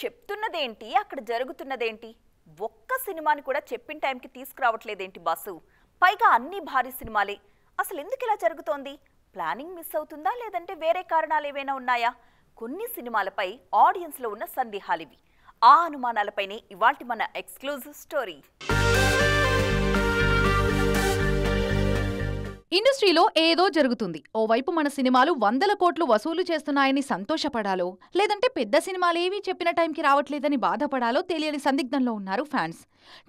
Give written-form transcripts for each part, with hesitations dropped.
చెప్తున్నదేంటి అక్కడ జరుగుతున్నదేంటి? ఒక్క సినిమాని కూడా చెప్పిన టైంకి తీసుకురావట్లేదేంటి బాసు? పైగా అన్ని భారీ సినిమాలే. అసలు ఎందుకు ఇలా జరుగుతోంది? ప్లానింగ్ మిస్ అవుతుందా లేదంటే వేరే కారణాలు ఏమైనా ఉన్నాయా? కొన్ని సినిమాలపై ఆడియన్స్లో ఉన్న సందేహాలివి. ఆ అనుమానాలపైనే ఇవాల్టి మన ఎక్స్క్లూజివ్ స్టోరీ. ఇండస్ట్రీలో ఏదో జరుగుతుంది. ఓవైపు మన సినిమాలు 100 కోట్లు వసూలు చేస్తున్నాయని సంతోషపడాలో, లేదంటే పెద్ద సినిమాలేవీ చెప్పిన టైంకి రావట్లేదని బాధపడాలో తెలియని సందిగ్ధంలో ఉన్నారు ఫ్యాన్స్.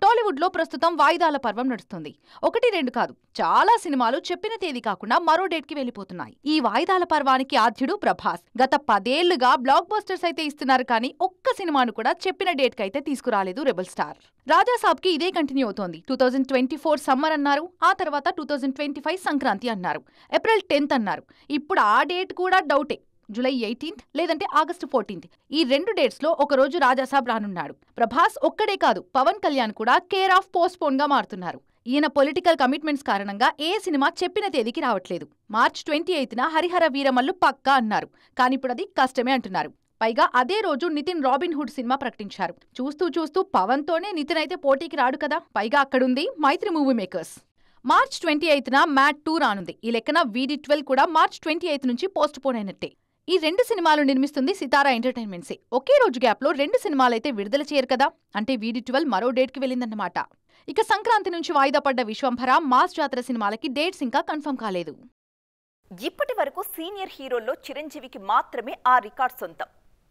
టాలీవుడ్లో ప్రస్తుతం వాయిదాల పర్వం నడుస్తుంది. 1-2 కాదు, చాలా సినిమాలు చెప్పిన తేదీ కాకుండా మరో డేట్కి వెళ్లిపోతున్నాయి. ఈ వాయిదాల పర్వానికి ఆద్యుడు ప్రభాస్. గత 10 ఏళ్లుగా బ్లాక్ బస్టర్స్ అయితే ఇస్తున్నారు, కానీ ఒక్క సినిమాను కూడా చెప్పిన డేట్కి అయితే తీసుకురాలేదు రెబల్ స్టార్. రాజాసాబ్కి ఇదే కంటిన్యూ అవుతోంది. 2024 సమ్మర్ అన్నారు, ఆ తర్వాత 2025 సంక్రాంతి అన్నారు, ఏప్రిల్ 10th అన్నారు. ఇప్పుడు ఆ డేట్ కూడా డౌటే. జూలై 18th లేదంటే ఆగస్టు 14th. ఈ 2 డేట్స్లో ఒకరోజు రాజాసాబ్ రానున్నాడు. ప్రభాస్ ఒక్కడే కాదు, పవన్ కళ్యాణ్ కూడా కేర్ ఆఫ్ పోస్ట్పోన్ గా మారుతున్నారు. ఈయన పొలిటికల్ కమిట్మెంట్స్ కారణంగా ఏ సినిమా చెప్పిన తేదీకి రావట్లేదు. మార్చ్ 28న హరిహర వీరమల్లు పక్కా అన్నారు, కానీ ఇప్పుడు అది కష్టమే అంటున్నారు. పైగా అదే రోజు నితిన్ రాబిన్ హుడ్ సినిమా ప్రకటించారు. చూస్తూ చూస్తూ పవన్ తోనే నితిన్ అయితే పోటీకి రాడు కదా. పైగా అక్కడుంది మైత్రి మూవీ మేకర్స్. మార్చ్ 28న మ్యాట్ 2 రానుంది. ఈ లెక్కన VD12 కూడా మార్చ్ 28 నుంచి పోస్ట్ పోన్ అయినట్టే. ఈ 2 సినిమాలు నిర్మిస్తుంది సితారా ఎంటర్టైన్మెంట్సే. ఒకే రోజు గ్యాప్లో 2 సినిమాలైతే విడుదల చేయరు కదా, అంటే VD12 మరో డేట్కి వెళ్ళిందన్నమాట. ఇక సంక్రాంతి నుంచి వాయిదా పడ్డ విశ్వంభర, మాస్ జాతర సినిమాలకి డేట్స్ ఇంకా కన్ఫర్మ్ కాలేదు. ఇప్పటి వరకు సీనియర్ హీరోల్లో చిరంజీవికి మాత్రమే ఆ రికార్డ్ సొంతం.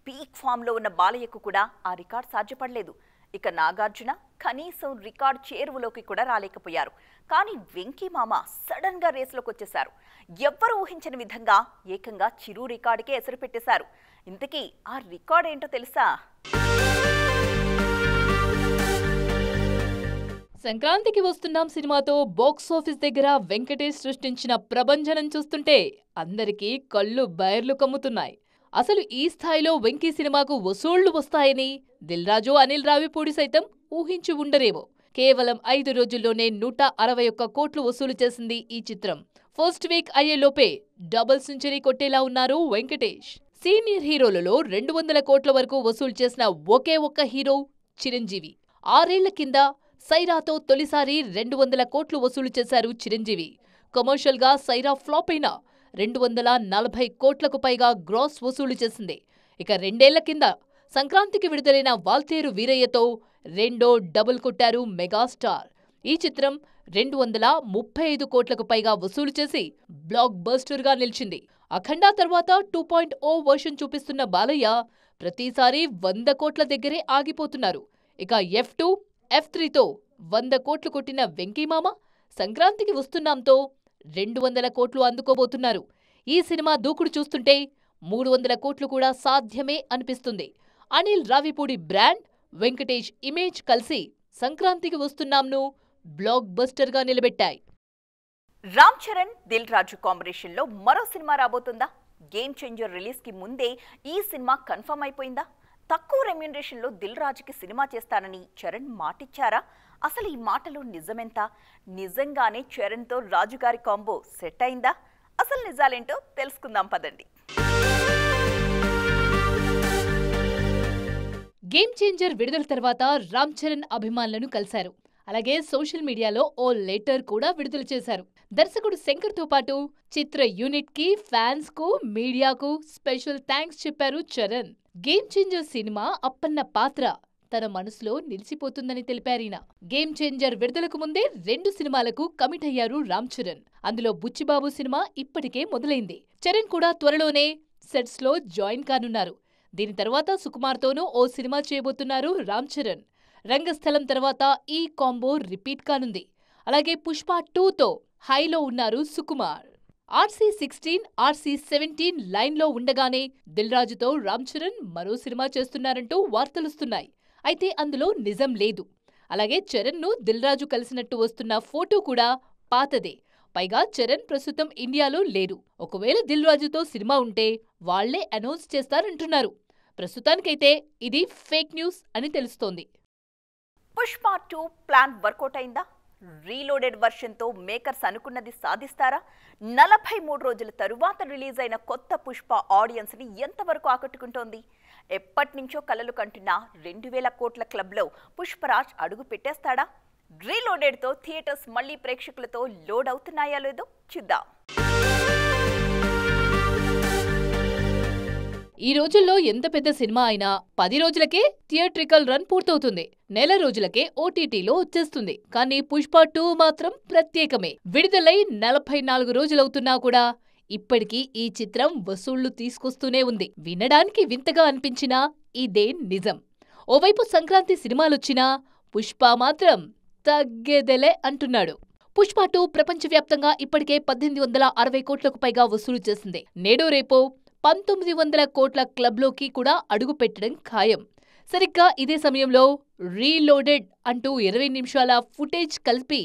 పీక్ ఫామ్లో ఉన్న బాలయ్యకు కూడా ఆ రికార్డ్ సాధ్యపడలేదు. ఇక నాగార్జున కనీసం రికార్డ్ చేరువలోకి కూడా రాలేకపోయారు. కానీ వెంకీ మామ సడన్ గా రేసులోకి వచ్చేశారు. ఎవ్వరూ ఊహించని విధంగా ఏకంగా చిరు రికార్డుకే ఎసరు పెట్టేశారు. ఇంతకీ ఆ రికార్డ్ ఏంటో తెలుసా? సంక్రాంతికి వస్తున్నాం సినిమాతో బాక్సాఫీస్ దగ్గర వెంకటేష్ సృష్టించిన ప్రభంజనం చూస్తుంటే అందరికీ కళ్ళు బైర్లు కమ్ముతున్నాయి. అసలు ఈ స్థాయిలో వెంకీ సినిమాకు వసూళ్లు వస్తాయని దిల్ రాజు, అనిల్ రావిపూడి సైతం ఊహించి ఉండరేమో. కేవలం 5 రోజుల్లోనే 161 కోట్లు వసూలు చేసింది ఈ చిత్రం. ఫస్ట్ వీక్ అయ్యేలోపే డబుల్ సెంచరీ కొట్టేలా ఉన్నారు వెంకటేష్. సీనియర్ హీరోలలో 200 కోట్ల వరకు వసూలు చేసిన ఒకే ఒక్క హీరో చిరంజీవి. 6 ఏళ్ల కింద సైరాతో తొలిసారి 200 కోట్లు వసూలు చేశారు చిరంజీవి. కమర్షియల్ గా సైరా ఫ్లాప్ అయినా 240 కోట్లకు పైగా గ్రాస్ వసూలు చేసింది. ఇక 2 ఏళ్ల కింద సంక్రాంతికి విడుదలైన వాల్తేరు వీరయ్యతో రెండో డబుల్ కొట్టారు మెగాస్టార్. ఈ చిత్రం 235 కోట్లకు పైగా వసూలు చేసి బ్లాక్ బస్టర్ గా నిలిచింది. అఖండ తర్వాత 2.0 వర్షన్ చూపిస్తున్న బాలయ్య ప్రతిసారి 100 కోట్ల దగ్గరే ఆగిపోతున్నారు. ఇక F2, F3తో 100 కోట్లు కొట్టిన వెంకీమామ సంక్రాంతికి వస్తున్నాంతో 200 కోట్లు అందుకోబోతున్నారు. ఈ సినిమా దూకుడు చూస్తుంటే 300 కోట్లు కూడా సాధ్యమే అనిపిస్తుంది. అనిల్ రావిపూడి బ్రాండ్, వెంకటేష్ ఇమేజ్ కలిసి సంక్రాంతికి వస్తున్నాంను బ్లాక్ బస్టర్ గా నిలబెట్టాయి. రామ్ చరణ్, దిల్ రాజు కాంబినేషన్ లో మరో సినిమా రాబోతుందా? గేమ్ చేంజర్ రిలీజ్ కి ముందే ఈ సినిమా కన్ఫర్మ్ అయిపోయిందా? తక్కువ రెమ్యూనరేషన్ లో దిల్ రాజుకి సినిమా చేస్తానని చరణ్ మాటిచ్చారా? అసలు ఈ మాటలో నిజమెంత? నిజంగానే చరణ్ తో రాజుగారి కాంబో సెట్ అయిందా? అసలు నిజాలేంటో తెలుసుకుందాం పదండి. గేమ్ చేంజర్ విడుదల తర్వాత రామ్ చరణ్ అభిమానులను కలిశారు. అలాగే సోషల్ మీడియాలో ఓ లెటర్ కూడా విడుదల చేశారు. దర్శకుడు శంకర్తో పాటు చిత్ర యూనిట్ కి, ఫ్యాన్స్ కు, మీడియాకు స్పెషల్ థ్యాంక్స్ చెప్పారు Charan. Game changer cinema Appanna పాత్ర తన మనసులో నిలిచిపోతుందని తెలిపారీన. గేమ్ చేంజర్ విడుదలకు ముందే 2 సినిమాలకు కమిట్ అయ్యారు రామ్ చరణ్. అందులో బుచ్చిబాబు సినిమా ఇప్పటికే మొదలైంది. చరణ్ కూడా త్వరలోనే సెట్స్ లో జాయిన్ కానున్నారు. దీని తర్వాత సుకుమార్తోనూ ఓ సినిమా చేయబోతున్నారు రామ్ చరణ్. రంగస్థలం తర్వాత ఈ కాంబో రిపీట్ కానుంది. అలాగే పుష్ప 2తో హైలో ఉన్నారు సుకుమార్. RC16, RC17 లైన్లో ఉండగానే దిల్ రాజుతో రామ్ చరణ్ మరో సినిమా చేస్తున్నారంటూ వార్తలుస్తున్నాయి. అయితే అందులో నిజం లేదు. అలాగే చరణ్ను దిల్ రాజు కలిసినట్టు వస్తున్న ఫోటో కూడా పాతదే. పైగా చరణ్ ప్రస్తుతం ఇండియాలో లేరు. ఒకవేళ దిల్ రాజుతో సినిమా ఉంటే వాళ్లే అనౌన్స్ చేస్తారంటున్నారు. ప్రస్తుతానికైతే ఇది ఫేక్ న్యూస్ అని తెలుస్తోంది. పుష్ప 2 ప్లాన్ వర్కౌట్ అయిందా? రీలోడెడ్ వర్షన్తో మేకర్స్ అనుకున్నది సాధిస్తారా? 43 రోజుల తరువాత రిలీజ్ అయిన కొత్త పుష్ప ఆడియన్స్ని ఎంతవరకు ఆకట్టుకుంటోంది? ఎప్పటి నుంచో కలలు కంటున్న 2000 కోట్ల క్లబ్లో పుష్పరాజ్ అడుగు పెట్టేస్తాడా? రీలోడెడ్తో థియేటర్స్ మళ్లీ ప్రేక్షకులతో లోడ్ అవుతున్నాయా లేదో చూద్దాం. ఈ రోజుల్లో ఎంత పెద్ద సినిమా అయినా 10 రోజులకే థియేట్రికల్ రన్ పూర్తవుతుంది. నెల రోజులకే ఓటీటీలో వచ్చేస్తుంది. కానీ పుష్ప 2 మాత్రం ప్రత్యేకమే. విడుదలై 44 రోజులవుతున్నా కూడా ఇప్పటికీ ఈ చిత్రం వసూళ్లు తీసుకొస్తూనే ఉంది. వినడానికి వింతగా అనిపించినా ఇదే నిజం. ఓవైపు సంక్రాంతి సినిమాలొచ్చినా పుష్ప మాత్రం తగ్గేదెలే అంటున్నాడు. పుష్ప 2 ప్రపంచవ్యాప్తంగా ఇప్పటికే 1860 కోట్లకు పైగా వసూలు చేసింది. నేడో రేపో 1900 కోట్ల క్లబ్లోకి కూడా అడుగుపెట్టడం ఖాయం. సరిగ్గా ఇదే సమయంలో రీలోడెడ్ అంటూ 20 నిమిషాల ఫుటేజ్ కలిపి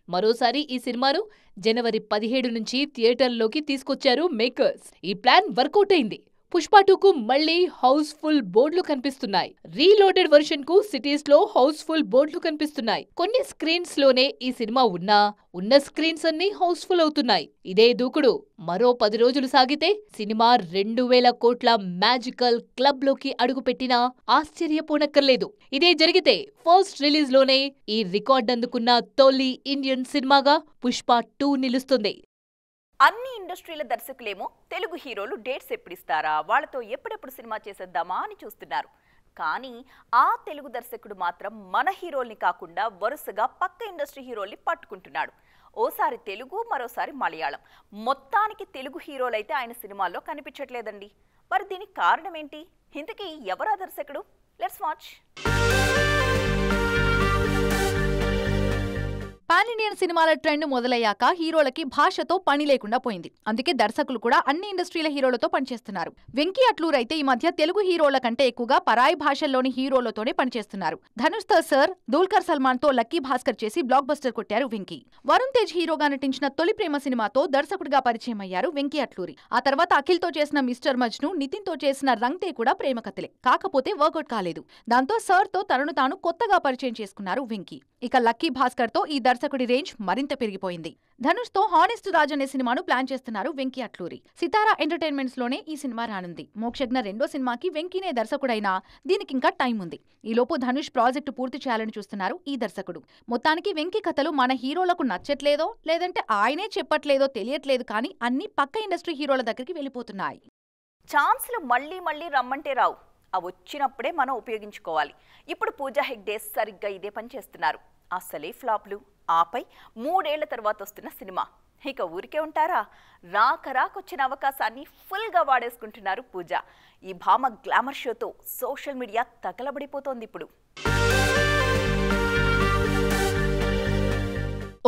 మరోసారి ఈ సినిమాను జనవరి 17 నుంచి థియేటర్లోకి తీసుకొచ్చారు మేకర్స్. ఈ ప్లాన్ వర్కౌట్ అయింది. పుష్ప 2కు మళ్లీ హౌస్ఫుల్ బోర్డులు కనిపిస్తున్నాయి. రీలోడెడ్ వర్షన్ కు సిటీస్ లో హౌస్ఫుల్ బోర్డులు కనిపిస్తున్నాయి. కొన్ని స్క్రీన్స్ లోనే ఈ సినిమా ఉన్నా ఉన్న స్క్రీన్స్ అన్ని హౌస్ఫుల్ అవుతున్నాయి. ఇదే దూకుడు మరో 10 రోజులు సాగితే సినిమా 2000 కోట్ల మ్యాజికల్ క్లబ్ లోకి అడుగుపెట్టినా ఆశ్చర్యపోనక్కర్లేదు. ఇదే జరిగితే ఫస్ట్ రిలీజ్ లోనే ఈ రికార్డ్ అందుకున్న తొలి ఇండియన్ సినిమాగా పుష్ప 2 నిలుస్తుంది. అన్ని ఇండస్ట్రీల దర్శకులేమో తెలుగు హీరోలు డేట్స్ ఎప్పుడిస్తారా, వాళ్లతో ఎప్పుడెప్పుడు సినిమా చేసేద్దామా అని చూస్తున్నారు. కానీ ఆ తెలుగు దర్శకుడు మాత్రం మన హీరోల్ని కాకుండా వరుసగా పక్క ఇండస్ట్రీ హీరోల్ని పట్టుకుంటున్నాడు. ఓసారి తెలుగు, మరోసారి మలయాళం. మొత్తానికి తెలుగు హీరోలైతే ఆయన సినిమాల్లో కనిపించట్లేదండి. మరి దీనికి కారణం ఏంటి? ఇంతకీ ఎవరా దర్శకుడు? Let's watch. పాన్ ఇండియన్ సినిమాల ట్రెండ్ మొదలయ్యాక హీరోలకి భాషతో పని లేకుండా పోయింది. అందుకే దర్శకులు కూడా అన్ని ఇండస్ట్రీల హీరోలతో పనిచేస్తున్నారు. వెంకీ అట్లూరు అయితే ఈ మధ్య తెలుగు హీరోల కంటే ఎక్కువగా పరాయి భాషల్లోని హీరోలతోనే పనిచేస్తున్నారు. ధనుష్ తో సర్, దూల్కర్ సల్మాన్ తో లక్కీ భాస్కర్ చేసి బ్లాక్ బస్టర్ కొట్టారు వెంకీ. వరుణ్ తేజ్ హీరోగా నటించిన తొలి ప్రేమ సినిమాతో దర్శకుడిగా పరిచయం అయ్యారు వెంకీ అట్లూరి. ఆ తర్వాత అఖిల్ తో చేసిన మిస్టర్ మజ్ను, నితిన్ తో చేసిన రంగ్ తే కూడా ప్రేమ కథలే. కాకపోతే వర్కౌట్ కాలేదు. దాంతో సర్ తో తనను తాను కొత్తగా పరిచయం చేసుకున్నారు వెంకీ. ఇక లక్కీ భాస్కర్ తో ఈ దర్శకుడి రేంజ్ మరింత పెరిగిపోయింది. ధనుష్ తో హానెస్ట్ రాజ్ అనే సినిమాను ప్లాన్ చేస్తున్నారు వెంకీ అట్లూరి. సితారా ఎంటర్టైన్మెంట్స్ లోనే ఈ సినిమా రానుంది. మోక్షజ్ఞ రెండో సినిమాకి వెంకీనే దర్శకుడైనా దీనికి ఇంకా టైం ఉంది. ఈలోపు ధనుష్ ప్రాజెక్టు పూర్తి చేయాలని చూస్తున్నారు ఈ దర్శకుడు. మొత్తానికి వెంకీ కథలు మన హీరోలకు నచ్చట్లేదో లేదంటే ఆయనే చెప్పట్లేదో తెలియట్లేదు, కానీ అన్ని పక్క ఇండస్ట్రీ హీరోల దగ్గరికి వెళ్ళిపోతున్నాయి. ఛాన్స్లు మళ్ళీ మళ్ళీ రమ్మంటే రావు. అవి వచ్చినప్పుడే మనం ఉపయోగించుకోవాలి. ఇప్పుడు పూజా హెగ్డే సరిగ్గా ఇదే పని చేస్తున్నారు. అసలే ఫ్లాప్లు, ఆపై 3 ఏళ్ల తర్వాత వస్తున్న సినిమా. ఇక ఊరికే ఉంటారా? రాకొచ్చిన అవకాశాన్ని ఫుల్గా వాడేసుకుంటున్నారు పూజ. ఈ భామ గ్లామర్ షోతో సోషల్ మీడియా తగలబడిపోతోంది ఇప్పుడు.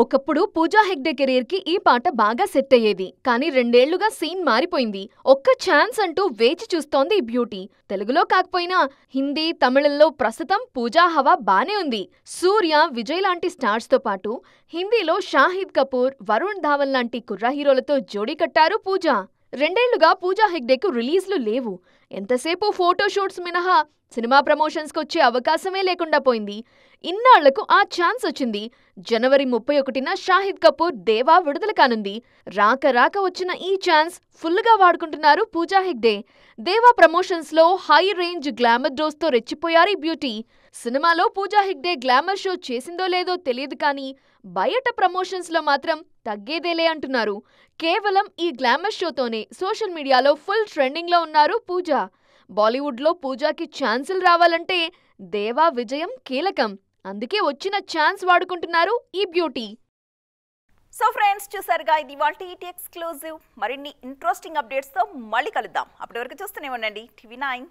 ఒకప్పుడు పూజా హెగ్డే కెరీర్ కి ఈ పాట బాగా సెట్ అయ్యేది. కానీ 2 ఏళ్లుగా సీన్ మారిపోయింది. ఒక్క ఛాన్స్ అంటూ వేచి చూస్తోంది ఈ బ్యూటీ. తెలుగులో కాకపోయినా హిందీ, తమిళంలో ప్రస్తుతం పూజా హవా బానే ఉంది. సూర్య, విజయ్ లాంటి స్టార్స్ తో పాటు హిందీలో షాహిద్ కపూర్, వరుణ్ ధావన్ లాంటి కుర్ర హీరోలతో జోడీ కట్టారు పూజ. 2 ఏళ్లుగా పూజా హెగ్డేకు రిలీజ్లు లేవు. ఎంతసేపు ఫోటోషూట్స్ మినహా సినిమా ప్రమోషన్స్కి వచ్చే అవకాశమే లేకుండా పోయింది. ఇన్నాళ్లకు ఆ ఛాన్స్ వచ్చింది. జనవరి 31న షాహిద్ కపూర్ దేవా విడుదల కానుంది. రాక వచ్చిన ఈ ఛాన్స్ ఫుల్గా వాడుకుంటున్నారు పూజా హెగ్డే. దేవా ప్రమోషన్స్లో హై రేంజ్ గ్లామర్ డోస్తో రెచ్చిపోయారు ఈ బ్యూటీ. సినిమాలో పూజా హెగ్డే గ్లామర్ షో చేసిందో లేదో తెలియదు, కానీ బయట ప్రమోషన్స్లో మాత్రం తగ్గేదేలే అంటున్నారు. కేవలం ఈ గ్లామర్ షోతోనే సోషల్ మీడియాలో ఫుల్ ట్రెండింగ్లో ఉన్నారు పూజ. బాలీవుడ్లో పూజాకి ఛాన్సులు రావాలంటే దేవా విజయం కీలకం. అందుకే వచ్చిన ఛాన్స్ వాడుకుంటున్నారు ఈ బ్యూటీ. సో ఫ్రెండ్స్, చూసారుగా ఇది ఇవాల్టి ఈటీ ఎక్స్క్లూజివ్. మరిన్ని ఇంట్రెస్టింగ్ అప్డేట్స్తో మళ్ళీ కలుద్దాం. అప్పటి వరకు చూస్తూనే ఉండండి TV9.